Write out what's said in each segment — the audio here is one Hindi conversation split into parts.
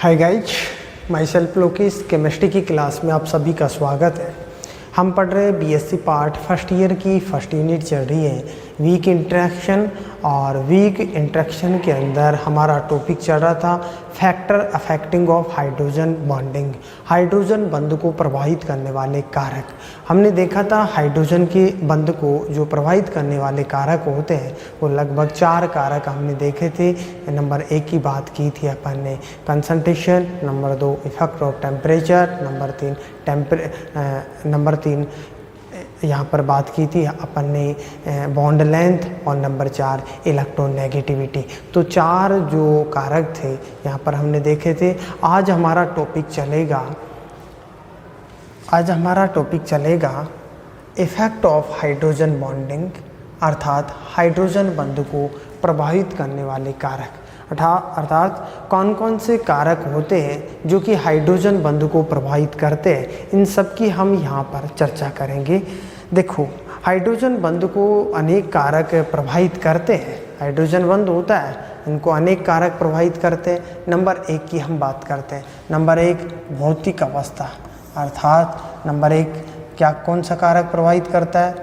Hi guys, my self Lokesh. Chemistry की क्लास में आप सभी का स्वागत है। हम पढ़ रहे हैं बीएससी पार्ट फर्स्ट ईयर की फर्स्ट यूनिट चल रही है वीक इंटरेक्शन। और वीक इंटरेक्शन के अंदर हमारा टॉपिक चल रहा था factor affecting of hydrogen bonding, hydrogen बंध को प्रभावित करने वाले कारक। हमने देखा था हाइड्रोजन के बंध को जो प्रभावित करने वाले कारक होते हैं वो लगभग 4 कारक हमने देखे थे। नंबर 1 की बात की थी अपन ने concentration, number 2 effect of temperature, number 3 यहाँ पर बात की थी अपन ने बॉन्ड लेंथ, और नंबर 4 इलेक्ट्रोनेगेटिविटी। तो 4 जो कारक थे यहाँ पर हमने देखे थे। आज हमारा टॉपिक चलेगा इफ़ेक्ट ऑफ हाइड्रोजन बॉन्डिंग, अर्थात हाइड्रोजन बंध को प्रभावित करने वाले कारक। अर्थात कौन कौन से कारक होते हैं जो कि हाइड्रोजन बंध को प्रभावित करते हैं, इन सब की हम यहाँ पर चर्चा करेंगे। देखो, हाइड्रोजन बंध को अनेक कारक प्रभावित करते हैं। हाइड्रोजन बंध होता है, इनको अनेक कारक प्रभावित करते हैं। नंबर 1 की हम बात करते हैं। नंबर 1 भौतिक अवस्था, अर्थात नंबर 1 क्या कौन सा कारक प्रभावित करता है?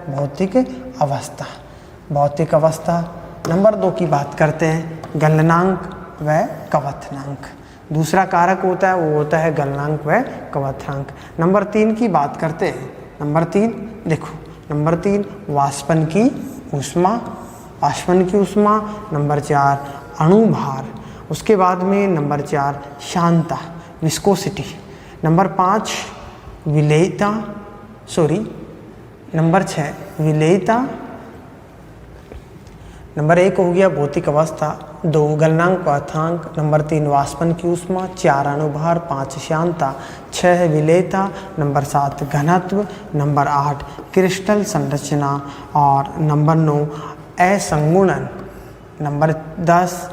भौतिक अवस्था। नंबर 2 की बात करते हैं गलनांक व कवथनांक। दूसरा कारक होता है वो होता है गलनांक व कवथनांक। नंबर 3 की बात करते हैं। नंबर 3 वाष्पन की ऊष्मा। नंबर 4 अणुभार। उसके बाद में नंबर 4 शांता, विस्कोसिटी। नंबर 5 नंबर 6 विलेयता। नंबर 1 हो गया भौतिक अवस्था, 2 गलनांक कवथनांक, नंबर 3 वाष्पन की ऊष्मा, 4 अणुभार, 5 शांता, 6 विलेयता, नंबर 7 घनत्व, नंबर 8 क्रिस्टल संरचना, और नंबर 9 असंगुणन, नंबर 10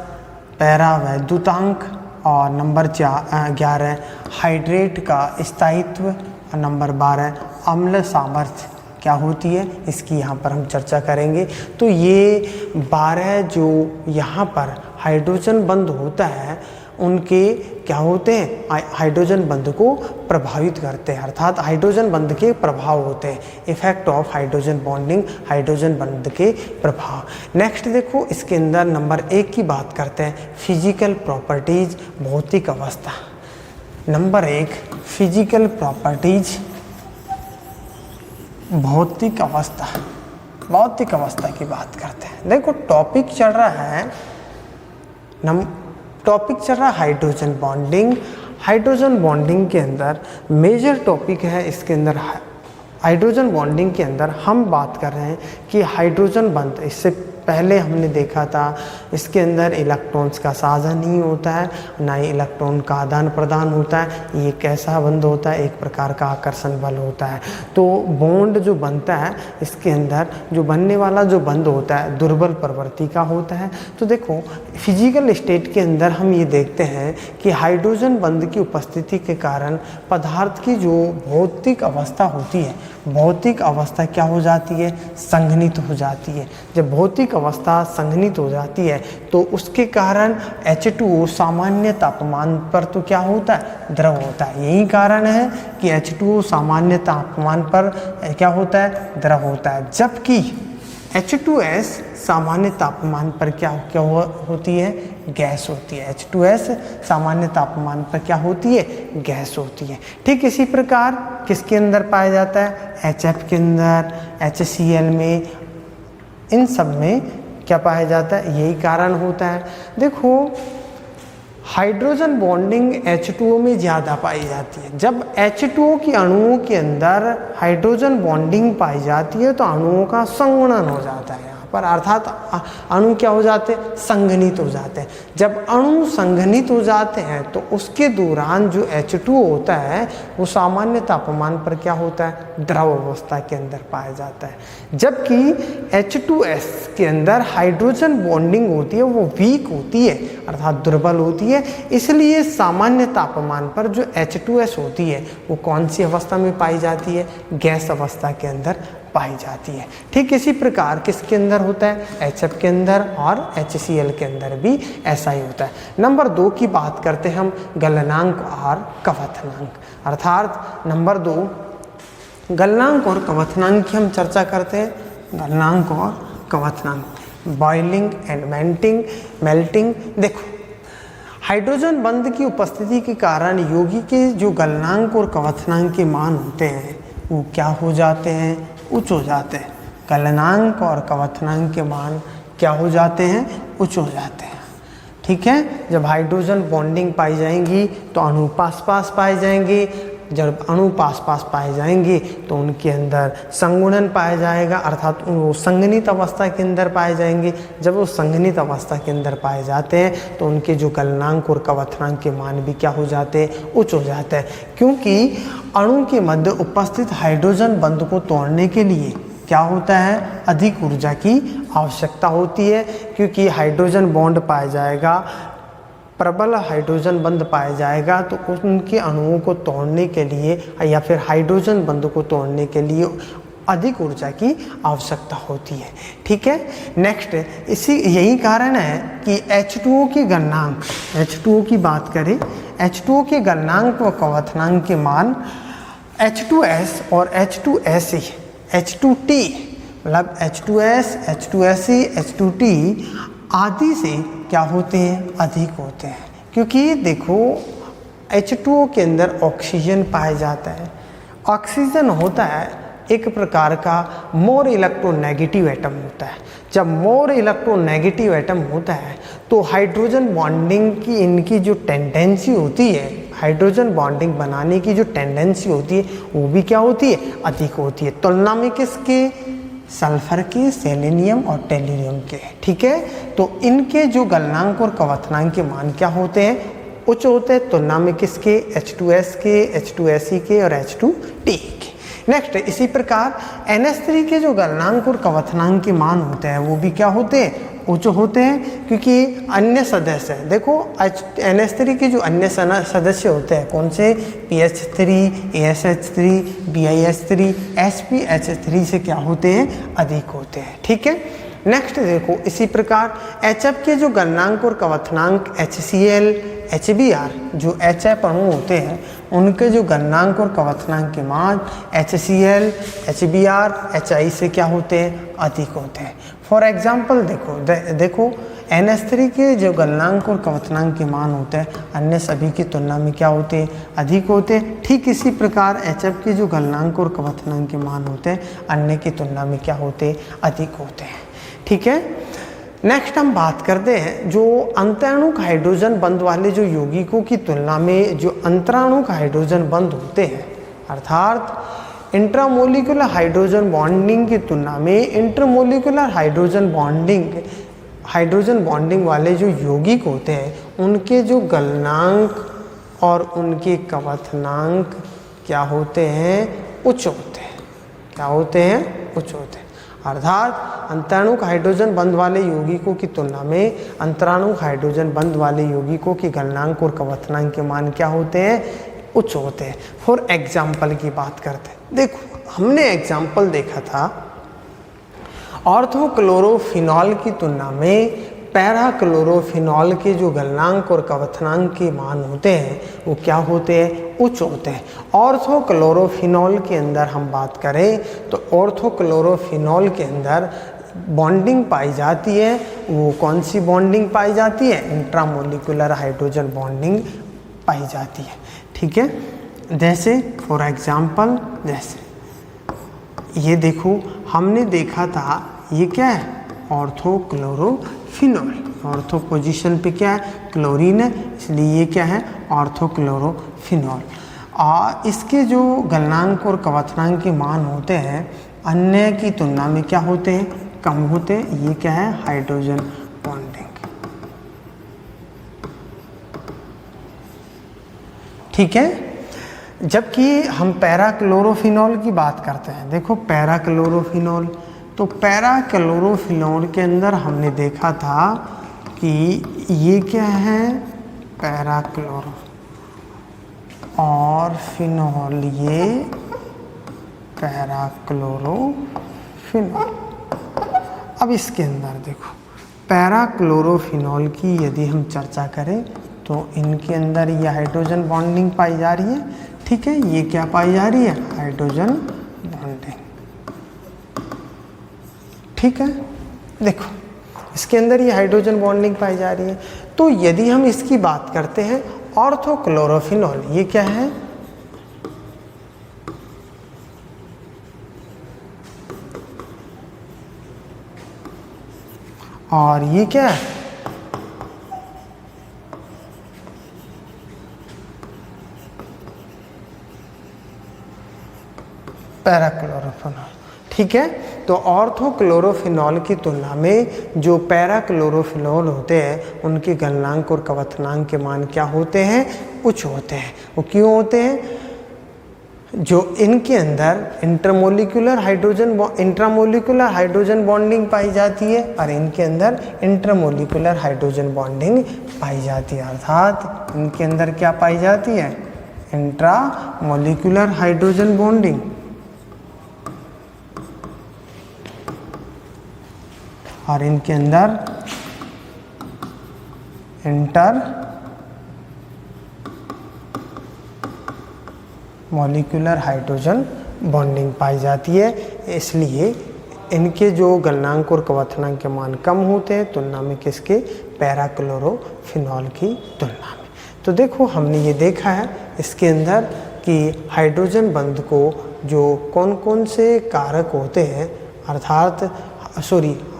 पैरावैद्युतांक, और नंबर 11 हाइड्रेट का स्थायित्व, और नंबर 12 अम्ल सामर्थ्य क्या होती है, इसकी यहाँ पर हम चर्चा करेंगे। तो ये 12 जो यहाँ पर हाइड्रोजन बंध होता है उनके क्या होते हैं, हाइड्रोजन बंध को प्रभावित करते हैं, अर्थात हाइड्रोजन बंध के प्रभाव होते हैं। Effect of hydrogen bonding, hydrogen बंध के प्रभाव। नेक्स्ट देखो, इसके अंदर नंबर 1 की बात करते हैं फिजिकल प्रॉपर्टीज, भौतिक अवस्था। नंबर 1 फिजिकल प्रॉपर्टीज, भौतिक अवस्था की बात करते हैं। देखो, टॉपिक चल रहा है हाइड्रोजन बॉन्डिंग। हाइड्रोजन बॉन्डिंग के अंदर मेजर टॉपिक है, इसके अंदर हाइड्रोजन बॉन्डिंग के अंदर हम बात कर रहे हैं कि हाइड्रोजन बंध, इससे पहले हमने देखा था इसके अंदर इलेक्ट्रॉन्स का साझा नहीं होता है, ना ही इलेक्ट्रॉन का आदान प्रदान होता है। ये कैसा बंध होता है? एक प्रकार का आकर्षण बल होता है। तो बॉन्ड जो बनता है इसके अंदर, जो बनने वाला जो बंध होता है दुर्बल प्रवृत्ति का होता है। तो देखो, फिजिकल स्टेट के अंदर हम ये देखते हैं कि हाइड्रोजन बंध की उपस्थिति के कारण पदार्थ की जो भौतिक अवस्था होती है, भौतिक अवस्था क्या हो जाती है? संघनित हो जाती है। जब भौतिक अवस्था संघनित हो जाती है तो उसके कारण H2O सामान्य तापमान पर तो क्या होता है? द्रव होता है। यही कारण है कि H2O सामान्य तापमान पर क्या होता है? द्रव होता है। जबकि H2S सामान्य तापमान पर क्या होती है? गैस होती है। H2S सामान्य तापमान पर क्या होती है? गैस होती है। ठीक इसी प्रकार किसके अंदर पाया जाता है? HF के अंदर, HCl में, इन सब में क्या पाया जाता है? यही कारण होता है। देखो, हाइड्रोजन बॉन्डिंग H2O में ज़्यादा पाई जाती है। जब H2O की अणुओं के अंदर हाइड्रोजन बॉन्डिंग पाई जाती है तो अणुओं का संगुणन हो जाता है यहाँ पर, अर्थात अणु क्या हो जाते हैं? संघनित हो जाते हैं। जब अणु संघनित हो जाते हैं तो उसके दौरान जो H2O होता है वो सामान्य तापमान पर क्या होता है? द्रव अवस्था के अंदर पाया जाता है। जबकि H2S के अंदर हाइड्रोजन बॉन्डिंग होती है वो वीक होती है, अर्थात दुर्बल होती है। इसलिए सामान्य तापमान पर जो H2S होती है वो कौन सी अवस्था में पाई जाती है? गैस अवस्था के अंदर पाई जाती है। ठीक इसी प्रकार किसके अंदर होता है, HF के अंदर और HCl के अंदर भी ऐसा ही होता है। नंबर 2 की बात करते हैं हम, गलनांक और क्वथनांक। अर्थात नंबर 2 गलनांक और क्वथनांक की हम चर्चा करते हैं। गलनांक और क्वथनांक, बॉइलिंग एंड मेल्टिंग। देखो, हाइड्रोजन बंध की उपस्थिति के कारण यौगिक के जो गलनांक और क्वथनांक के मान होते हैं वो क्या हो जाते हैं, उच्च हो जाते हैं। गलनांक और क्वथनांक के मान क्या हो जाते हैं, उच्च हो जाते हैं। ठीक है, जब हाइड्रोजन बॉन्डिंग पाई जाएंगी तो अणु पास पास पाए जाएंगे। जब अणु पास पास पाए जाएंगे तो उनके अंदर संगुणन पाया जाएगा, अर्थात वो संघनित अवस्था के अंदर पाए जाएंगे। जब वो संघनित अवस्था के अंदर पाए जाते हैं तो उनके जो गलनांक और क्वथनांक के मान भी क्या हो जाते हैं, उच्च हो जाते हैं। क्योंकि अणु के मध्य उपस्थित हाइड्रोजन बंध को तोड़ने के लिए क्या होता है, अधिक ऊर्जा की आवश्यकता होती है। क्योंकि हाइड्रोजन बॉन्ड पाया जाएगा, प्रबल हाइड्रोजन बंध पाया जाएगा तो उनके अणुओं को तोड़ने के लिए या फिर हाइड्रोजन बंध को तोड़ने के लिए अधिक ऊर्जा की आवश्यकता होती है। ठीक है, नेक्स्ट यही कारण है कि H2O की गलनांक, H2O की बात करें, H2O के गलनांक व क्वथनांक के मान H2S और H2Se, H2T मतलब H2S, H2Se, H2T आदि से क्या होते हैं, अधिक होते हैं। क्योंकि देखो H2O के अंदर ऑक्सीजन पाया जाता है। ऑक्सीजन होता है एक प्रकार का मोर इलेक्ट्रोनेगेटिव एटम होता है। जब मोर इलेक्ट्रोनेगेटिव एटम होता है तो हाइड्रोजन बॉन्डिंग की इनकी जो टेंडेंसी होती है, हाइड्रोजन बॉन्डिंग बनाने की जो टेंडेंसी होती है वो भी क्या होती है, अधिक होती है। तुलना में किसके, सल्फर के, सेलेनियम और टेल्यूरियम के। ठीक है, तो इनके जो गलनांक और क्वथनांक के मान क्या होते हैं, उच्च होते हैं तुलना में किसके, H2S के, H2Se के और H2T के। नेक्स्ट, इसी प्रकार NH3 के जो गलनांक और क्वथनांक के मान होते हैं वो भी क्या होते हैं, उच्च होते हैं। क्योंकि अन्य सदस्य देखो NH3 के जो अन्य सदस्य होते हैं कौन से, PH3, ASH3, BiH3, SpHH3 से क्या होते हैं, अधिक होते हैं। ठीक है, नेक्स्ट देखो इसी प्रकार HF के जो गलनांक और क्वथनांक HCl, HBr जो HF अणु होते हैं उनके जो गलनांक और क्वथनांक के मान HCl, HBr, HI से क्या होते हैं, अधिक होते हैं। फॉर एग्जाम्पल देखो NH3 के जो गलनांक और क्वथनांक के मान होते हैं अन्य सभी की तुलना में क्या होते हैं, अधिक होते हैं। ठीक इसी प्रकार HF के जो गलनांक और क्वथनांक के मान होते हैं अन्य की तुलना में क्या होते हैं, अधिक होते हैं। ठीक है, नेक्स्ट हम बात करते हैं जो अंतराणुक हाइड्रोजन बंध वाले जो यौगिकों की तुलना में जो अंतराणुक हाइड्रोजन बंध होते हैं, अर्थात इंट्रामोलिकुलर हाइड्रोजन बॉन्डिंग की तुलना में इंटरमोलिकुलर हाइड्रोजन बॉन्डिंग वाले जो यौगिक होते हैं उनके जो गलनांक और उनके क्वथनांक क्या होते हैं, उच्च होते हैं। क्या होते हैं, उच्च होते हैं। अर्थात अंतराणुक हाइड्रोजन बंध वाले यौगिकों की तुलना में अंतराणुक हाइड्रोजन बंध वाले यौगिकों के गलनांक और क्वथनांक के मान क्या होते हैं, उच्च होते हैं। फॉर एग्जाम्पल की बात करते हैं, देखो हमने एग्जाम्पल देखा था ऑर्थोक्लोरोफिनॉल की तुलना में पैराक्लोरोफिनॉल के जो गलनांक और क्वथनांक के मान होते हैं वो क्या होते हैं, उच्च होते हैं। ऑर्थोक्लोरोफिनॉल के अंदर हम बात करें तो ऑर्थोक्लोरोफिनॉल के अंदर बॉन्डिंग पाई जाती है, वो कौन सी बॉन्डिंग पाई जाती है, इंट्रामोलिकुलर हाइड्रोजन बॉन्डिंग पाई जाती है। ठीक है, जैसे फॉर एग्जाम्पल जैसे ये देखो हमने देखा था ये क्या है, ऑर्थोक्लोरोफिनॉल। ऑर्थो पोजीशन पे क्या है, क्लोरीन है, इसलिए ये क्या है, ऑर्थोक्लोरोफिनॉल। इसके जो गलनांक और क्वथनांक के मान होते हैं अन्य की तुलना में क्या होते हैं, कम होते हैं। ये क्या है, हाइड्रोजन बॉन्डिंग। ठीक है, जबकि हम पैराक्लोरोफिनॉल की बात करते हैं, देखो पैराक्लोरोफिनॉल, तो पैराक्लोरोफिनॉल के अंदर हमने देखा था कि ये क्या है, पैराक्लोरो और फिनॉल, ये पैराक्लोरोफिनॉल। फिनॉल। अब इसके अंदर देखो पैराक्लोरोफिनॉल की यदि हम चर्चा करें तो इनके अंदर ये हाइड्रोजन बॉन्डिंग पाई जा रही है, ठीक है। ये क्या पाई जा रही है? हाइड्रोजन बॉन्डिंग, ठीक है। देखो इसके अंदर ये हाइड्रोजन बॉन्डिंग पाई जा रही है। तो यदि हम इसकी बात करते हैं ऑर्थोक्लोरोफिनॉल, ये क्या है? और ये क्या है? पैराक्लोरोफिनॉल, ठीक है। तो ऑर्थोक्लोरोफिनॉल की तुलना में जो पैराक्लोरोफिनॉल होते हैं उनके गलनांक और कवथनांक के मान क्या होते हैं? उच्च होते हैं। वो क्यों होते हैं? जो इनके अंदर इंट्रामोलिकुलर हाइड्रोजन बॉन्डिंग पाई जाती है और इनके अंदर इंटरमोलिकुलर हाइड्रोजन बॉन्डिंग पाई जाती है। अर्थात इनके अंदर क्या पाई जाती है? इंट्रामोलिकुलर हाइड्रोजन बॉन्डिंग और इनके अंदर इंटर मॉलिक्यूलर हाइड्रोजन बॉन्डिंग पाई जाती है। इसलिए इनके जो गलनांक और कवथनांक के मान कम होते हैं तुलना में किसके? पैराक्लोरोफिनॉल की तुलना में। तो देखो हमने ये देखा है इसके अंदर कि हाइड्रोजन बंध को जो कौन कौन से कारक होते हैं, अर्थात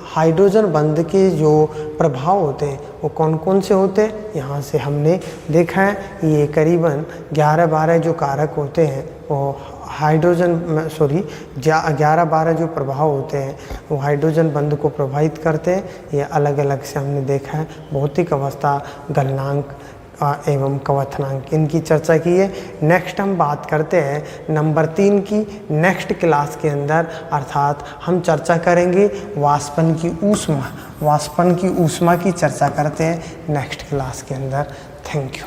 हाइड्रोजन बंध के जो प्रभाव होते हैं वो कौन कौन से होते हैं, यहाँ से हमने देखा है। ये करीबन 11-12 जो कारक होते हैं वो 11-12 जो प्रभाव होते हैं वो हाइड्रोजन बंध को प्रभावित करते हैं। ये अलग अलग से हमने देखा है। भौतिक अवस्था, गलनांक एवं कवथनांक, इनकी चर्चा की है। नेक्स्ट हम बात करते हैं नंबर 3 की नेक्स्ट क्लास के अंदर, अर्थात हम चर्चा करेंगे वाष्पन की ऊष्मा की चर्चा करते हैं नेक्स्ट क्लास के अंदर। Thank you.